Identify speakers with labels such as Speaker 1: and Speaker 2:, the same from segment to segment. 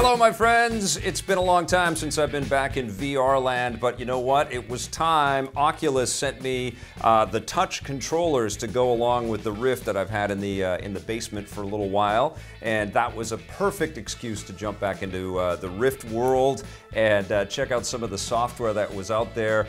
Speaker 1: Hello, my friends. It's been a long time since I've been back in VR land, but you know what? It was time. Oculus sent me the Touch Controllers to go along with the Rift that I've had in the basement for a little while, and that was a perfect excuse to jump back into the Rift world and check out some of the software that was out there.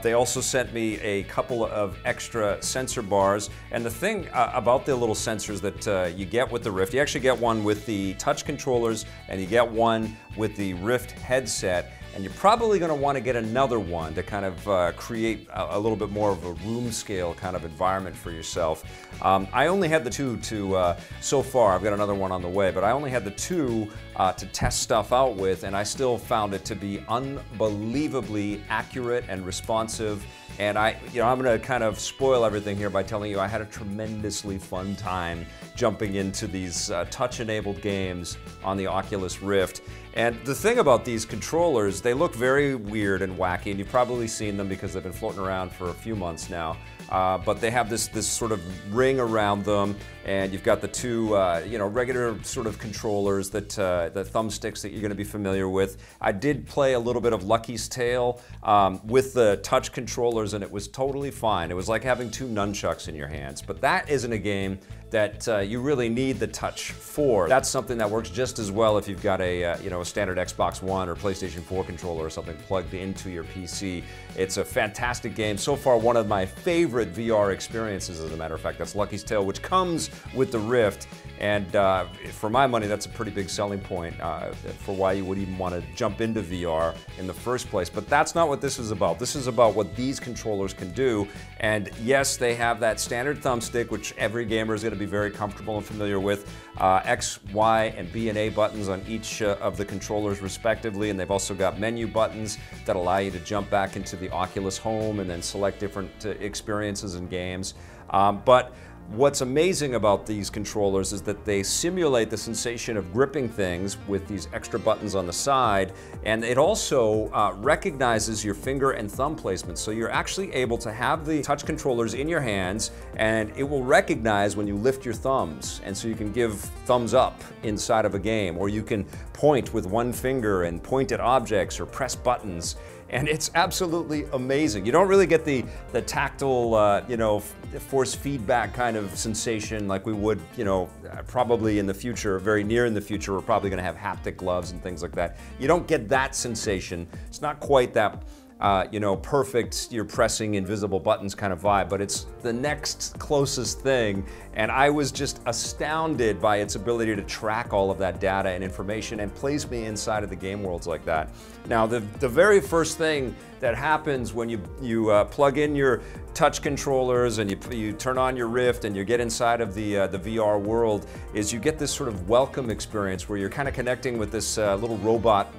Speaker 1: They also sent me a couple of extra sensor bars, and the thing about the little sensors that you get with the Rift, you actually get one with the Touch Controllers, and you get one with the Rift headset, and you're probably going to want to get another one to kind of create a little bit more of a room scale kind of environment for yourself. I only had the two to so far. I've got another one on the way, but I only had the two to test stuff out with, and I still found it to be unbelievably accurate and responsive. And I'm going to kind of spoil everything here by telling you I had a tremendously fun time jumping into these touch-enabled games on the Oculus Rift. And the thing about these controllers, they look very weird and wacky, and you've probably seen them because they've been floating around for a few months now. But they have this sort of ring around them, and you've got the two, regular sort of controllers that the thumbsticks that you're going to be familiar with. I did play a little bit of Lucky's Tale with the touch controllers, and it was totally fine. It was like having two nunchucks in your hands. But that isn't a game that you really need the touch for. That's something that works just as well if you've got a standard Xbox One or PlayStation 4 controller or something plugged into your PC. It's a fantastic game. So far, one of my favorite VR experiences, as a matter of fact. That's Lucky's Tale, which comes with the Rift. And for my money, that's a pretty big selling point for why you would even want to jump into VR in the first place. But that's not what this is about. This is about what these controllers can do. And yes, they have that standard thumbstick, which every gamer is going to be very comfortable and familiar with. X, Y, and B and A buttons on each of the controllers respectively. And they've also got menu buttons that allow you to jump back into the Oculus Home and then select different experiences and games. But what's amazing about these controllers is that they simulate the sensation of gripping things with these extra buttons on the side, and it also recognizes your finger and thumb placement. So you're actually able to have the touch controllers in your hands, and it will recognize when you lift your thumbs. And so you can give thumbs up inside of a game, or you can point with one finger and point at objects or press buttons. And it's absolutely amazing. You don't really get the tactile, force feedback kind of sensation like we would, probably in the future, very near in the future. We're probably going to have haptic gloves and things like that. You don't get that sensation. It's not quite that, perfect, you're pressing invisible buttons kind of vibe, but it's the next closest thing. And I was just astounded by its ability to track all of that data and information and place me inside of the game worlds like that. Now, the very first thing that happens when you plug in your touch controllers and you turn on your Rift and you get inside of the VR world is you get this sort of welcome experience where you're kind of connecting with this little robot,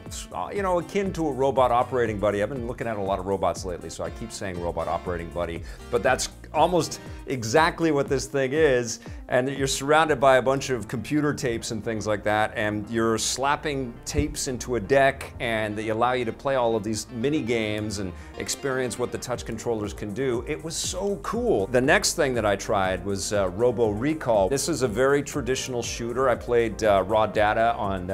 Speaker 1: akin to a robot operating buddy. I've been looking at a lot of robots lately, so I keep saying robot operating buddy, but that's almost exactly what this thing is. And you're surrounded by a bunch of computer tapes and things like that, and you're slapping tapes into a deck, and they allow you to play all of these mini games and experience what the touch controllers can do. It was so cool. The next thing that I tried was Robo Recall. This is a very traditional shooter. I played raw data on,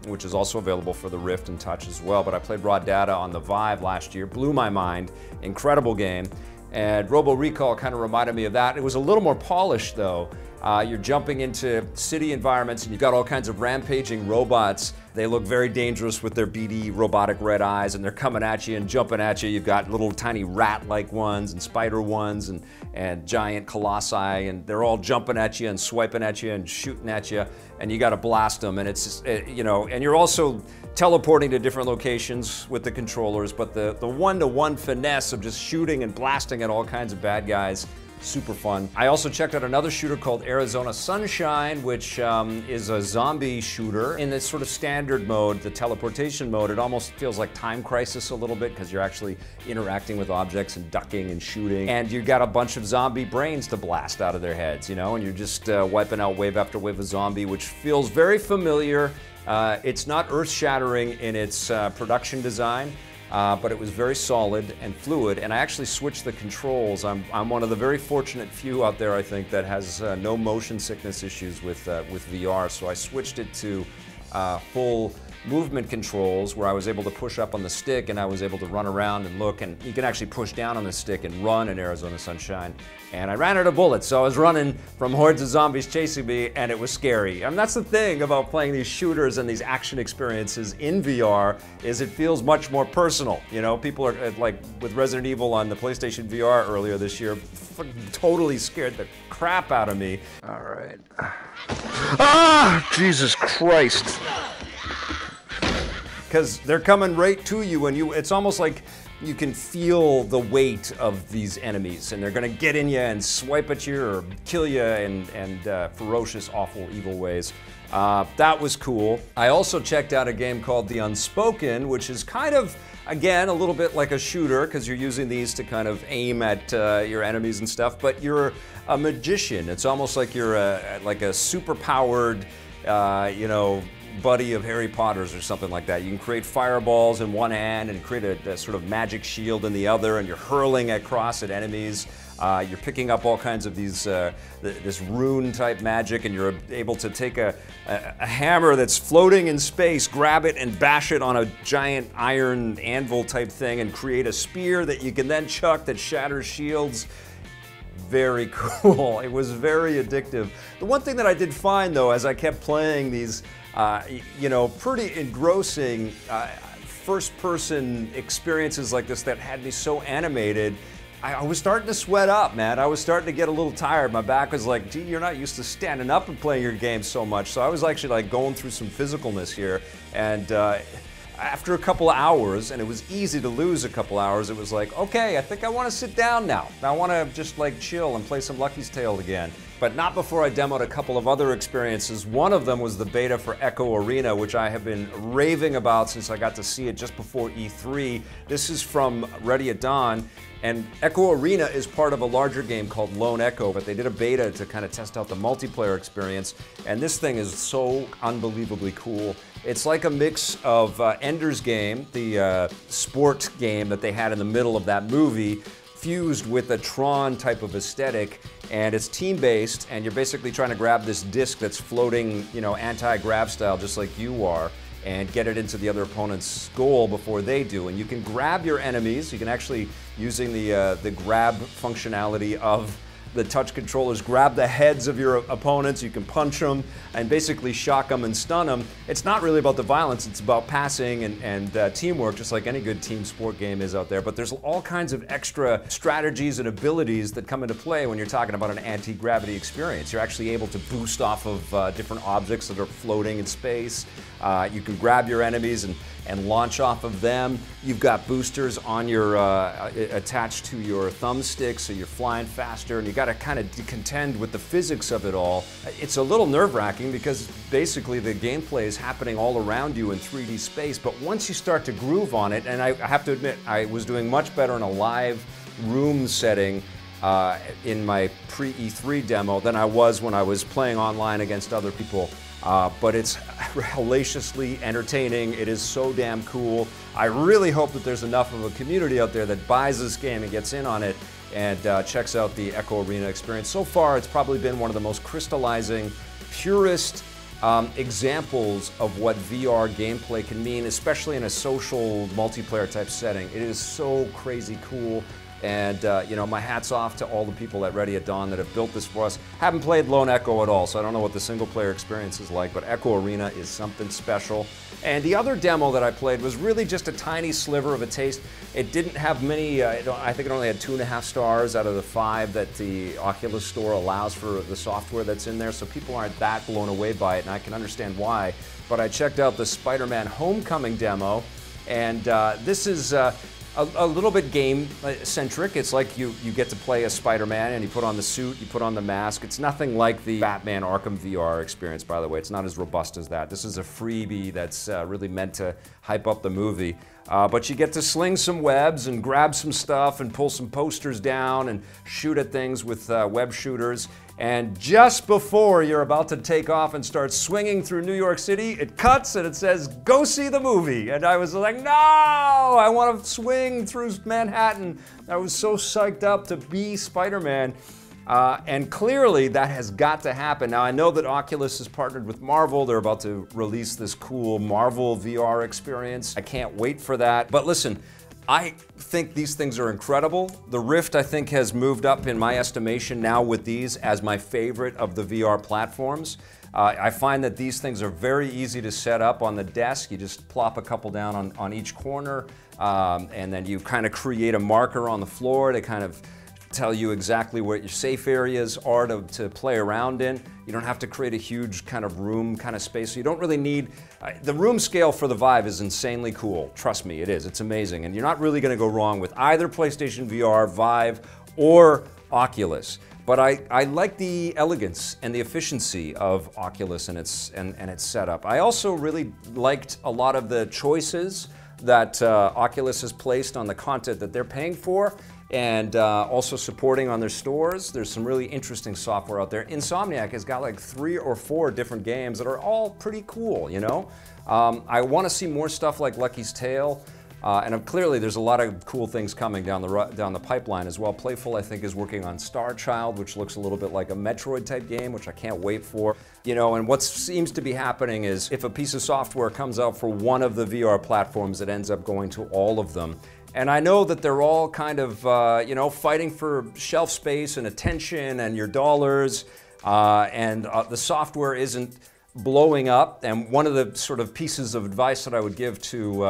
Speaker 1: which is also available for the Rift and Touch as well, but I played raw data on the Vive last year. Blew my mind. Incredible game. And Robo Recall kind of reminded me of that. It was a little more polished though. You're jumping into city environments and you've got all kinds of rampaging robots. They look very dangerous with their beady robotic red eyes, and they're coming at you and jumping at you. You've got little tiny rat-like ones and spider ones and giant colossi, and they're all jumping at you and swiping at you and shooting at you, and you got to blast them. And it's just, and you're also teleporting to different locations with the controllers, but the one-to-one finesse of just shooting and blasting at all kinds of bad guys, super fun. I also checked out another shooter called Arizona Sunshine, which is a zombie shooter. In this sort of standard mode, the teleportation mode, it almost feels like Time Crisis a little bit because you're actually interacting with objects and ducking and shooting. And you've got a bunch of zombie brains to blast out of their heads, and you're just wiping out wave after wave of zombie, which feels very familiar. It's not earth-shattering in its production design, but it was very solid and fluid, and I actually switched the controls. I'm one of the very fortunate few out there, I think, that has no motion sickness issues with VR, so I switched it to full movement controls where I was able to push up on the stick and I was able to run around and look, and you can actually push down on the stick and run in Arizona Sunshine. And I ran out of bullets, so I was running from hordes of zombies chasing me, and it was scary. And that's the thing about playing these shooters and these action experiences in VR, is it feels much more personal. You know, people are like with Resident Evil on the PlayStation VR earlier this year, totally scared the crap out of me. All right. Ah, Jesus Christ. Because they're coming right to you, and it's almost like you can feel the weight of these enemies, and they're gonna get in you and swipe at you or kill you in ferocious, awful, evil ways. That was cool. I also checked out a game called The Unspoken, which is kind of, again, a little bit like a shooter, because you're using these to kind of aim at your enemies and stuff, but you're a magician. It's almost like you're like a super-powered, you know, buddy of Harry Potter's or something like that. You can create fireballs in one hand and create a sort of magic shield in the other, and you're hurling across at enemies. You're picking up all kinds of these this rune-type magic, and you're able to take a hammer that's floating in space, grab it and bash it on a giant iron anvil-type thing, and create a spear that you can then chuck that shatters shields. Very cool. It was very addictive. The one thing that I did find, though, as I kept playing these, you know, pretty engrossing first-person experiences like this that had me so animated, I was starting to sweat up, man. I was starting to get a little tired. My back was like, gee, you're not used to standing up and playing your game so much. So I was actually like going through some physicalness here. And after a couple of hours, and it was easy to lose a couple hours, it was like, okay, I think I want to sit down now. I want to just like chill and play some Lucky's Tale again. But not before I demoed a couple of other experiences. One of them was the beta for Echo Arena, which I have been raving about since I got to see it just before E3. This is from Ready at Dawn, and Echo Arena is part of a larger game called Lone Echo, but they did a beta to kind of test out the multiplayer experience, and this thing is so unbelievably cool. It's like a mix of Ender's Game, the sport game that they had in the middle of that movie, fused with a Tron type of aesthetic, and it's team-based, and you're basically trying to grab this disc that's floating, you know, anti-grav style, just like you are, and get it into the other opponent's goal before they do. And you can grab your enemies. You can actually, using the grab functionality of the touch controllers, grab the heads of your opponents. You can punch them and basically shock them and stun them. It's not really about the violence, it's about passing and teamwork, just like any good team sport game is out there. But there's all kinds of extra strategies and abilities that come into play when you're talking about an anti-gravity experience. You're actually able to boost off of different objects that are floating in space. You can grab your enemies and launch off of them. You've got boosters on your attached to your thumbstick, so you're flying faster, and you got to kind of contend with the physics of it all. It's a little nerve-wracking because basically the gameplay is happening all around you in 3D space, but once you start to groove on it, and I have to admit, I was doing much better in a live room setting in my pre-E3 demo than I was when I was playing online against other people. But it's hellaciously entertaining. It is so damn cool. I really hope that there's enough of a community out there that buys this game and gets in on it and checks out the Echo Arena experience. So far, it's probably been one of the most crystallizing, purest examples of what VR gameplay can mean, especially in a social multiplayer type setting. It is so crazy cool. And, you know, my hat's off to all the people at Ready at Dawn that have built this for us. Haven't played Lone Echo at all, so I don't know what the single-player experience is like, but Echo Arena is something special. And the other demo that I played was really just a tiny sliver of a taste. It didn't have many, I think it only had 2.5 stars out of the 5 that the Oculus Store allows for the software that's in there, so people aren't that blown away by it, and I can understand why. But I checked out the Spider-Man Homecoming demo, and this is a little bit game-centric. It's like you get to play as Spider-Man and you put on the suit, you put on the mask. It's nothing like the Batman Arkham VR experience, by the way. It's not as robust as that. This is a freebie that's really meant to hype up the movie. But you get to sling some webs and grab some stuff and pull some posters down and shoot at things with web shooters. And just before you're about to take off and start swinging through New York City, it cuts and it says, "Go see the movie." And I was like, no, I want to swing through Manhattan. I was so psyched up to be Spider-Man. And clearly that has got to happen. Now I know that Oculus has partnered with Marvel. They're about to release this cool Marvel VR experience. I can't wait for that. But listen, I think these things are incredible. The Rift, I think, has moved up in my estimation now with these as my favorite of the VR platforms. I find that these things are very easy to set up on the desk. You just plop a couple down on each corner, and then you kind of create a marker on the floor to kind of tell you exactly what your safe areas are to play around in. You don't have to create a huge kind of room kind of space. So you don't really need, the room scale for the Vive is insanely cool. Trust me, it is. It's amazing. And you're not really going to go wrong with either PlayStation VR, Vive, or Oculus. But I like the elegance and the efficiency of Oculus and its setup. I also really liked a lot of the choices that Oculus has placed on the content that they're paying for, and also supporting on their stores. There's some really interesting software out there. Insomniac has got like 3 or 4 different games that are all pretty cool, you know? I want to see more stuff like Lucky's Tale. And clearly there's a lot of cool things coming down the pipeline as well. Playful, I think, is working on Star Child, which looks a little bit like a Metroid type game, which I can't wait for. You know, and what seems to be happening is if a piece of software comes out for one of the VR platforms, it ends up going to all of them. And I know that they're all kind of, you know, fighting for shelf space and attention and your dollars, and the software isn't blowing up. And one of the sort of pieces of advice that I would give to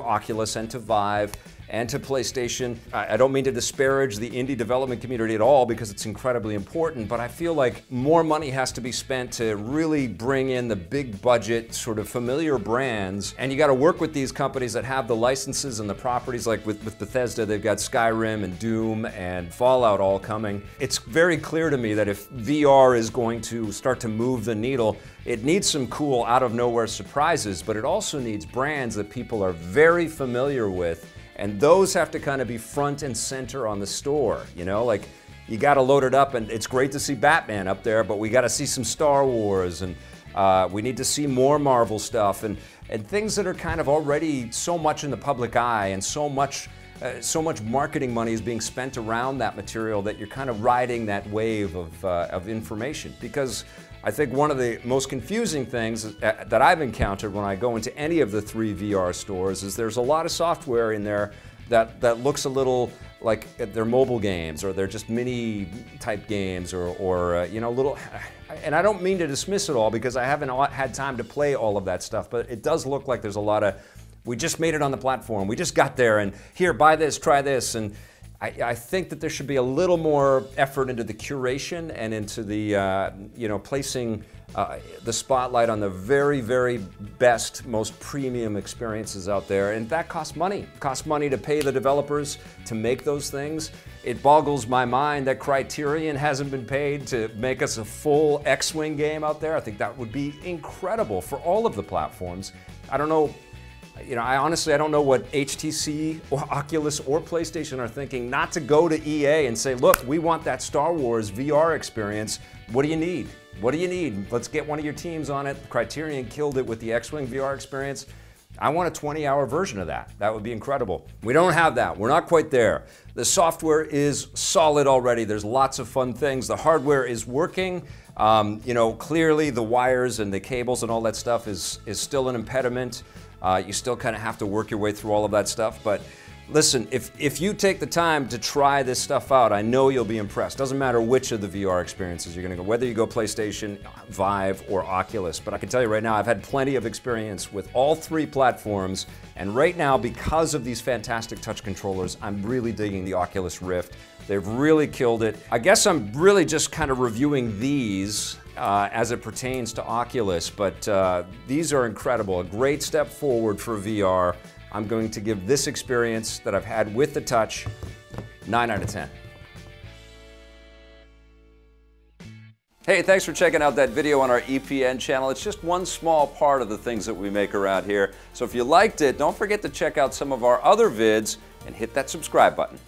Speaker 1: Oculus and to Vive and to PlayStation, I don't mean to disparage the indie development community at all, because it's incredibly important, but I feel like more money has to be spent to really bring in the big budget, sort of familiar brands. And you got to work with these companies that have the licenses and the properties. Like with Bethesda, they've got Skyrim and Doom and Fallout all coming. It's very clear to me that if VR is going to start to move the needle, it needs some cool out-of-nowhere surprises, but it also needs brands that people are very familiar with. And those have to kind of be front and center on the store, you know? Like, you gotta load it up, and it's great to see Batman up there, but we gotta see some Star Wars, and we need to see more Marvel stuff, and things that are kind of already so much in the public eye, and so much marketing money is being spent around that material that you're kind of riding that wave of information. Because I think one of the most confusing things that I've encountered when I go into any of the 3 VR stores is there's a lot of software in there that looks a little like they're mobile games, or they're just mini type games, or you know, little, and I don't mean to dismiss it all, because I haven't had time to play all of that stuff, but it does look like there's a lot of, we just made it on the platform, we just got there, and here, buy this, try this, and I think that there should be a little more effort into the curation and into the, you know, placing the spotlight on the very, very best, most premium experiences out there. And that costs money. It costs money to pay the developers to make those things. It boggles my mind that Criterion hasn't been paid to make us a full X-Wing game out there. I think that would be incredible for all of the platforms. I don't know. You know, I don't know what HTC or Oculus or PlayStation are thinking not to go to EA and say, look, we want that Star Wars VR experience. What do you need? What do you need? Let's get one of your teams on it. Criterion killed it with the X-Wing VR experience. I want a 20-hour version of that. That would be incredible. We don't have that. We're not quite there. The software is solid already. There's lots of fun things. The hardware is working. You know, clearly the wires and the cables and all that stuff is still an impediment. You still kind of have to work your way through all of that stuff, but listen, if you take the time to try this stuff out, I know you'll be impressed. Doesn't matter which of the VR experiences you're gonna go, whether you go PlayStation, Vive, or Oculus, but I can tell you right now, I've had plenty of experience with all 3 platforms, and right now, because of these fantastic touch controllers, I'm really digging the Oculus Rift. They've really killed it. I guess I'm really just kind of reviewing these as it pertains to Oculus, but these are incredible. A great step forward for VR. I'm going to give this experience that I've had with the Touch 9 out of 10. Hey, thanks for checking out that video on our EPN channel. It's just one small part of the things that we make around here. So if you liked it, don't forget to check out some of our other vids and hit that subscribe button.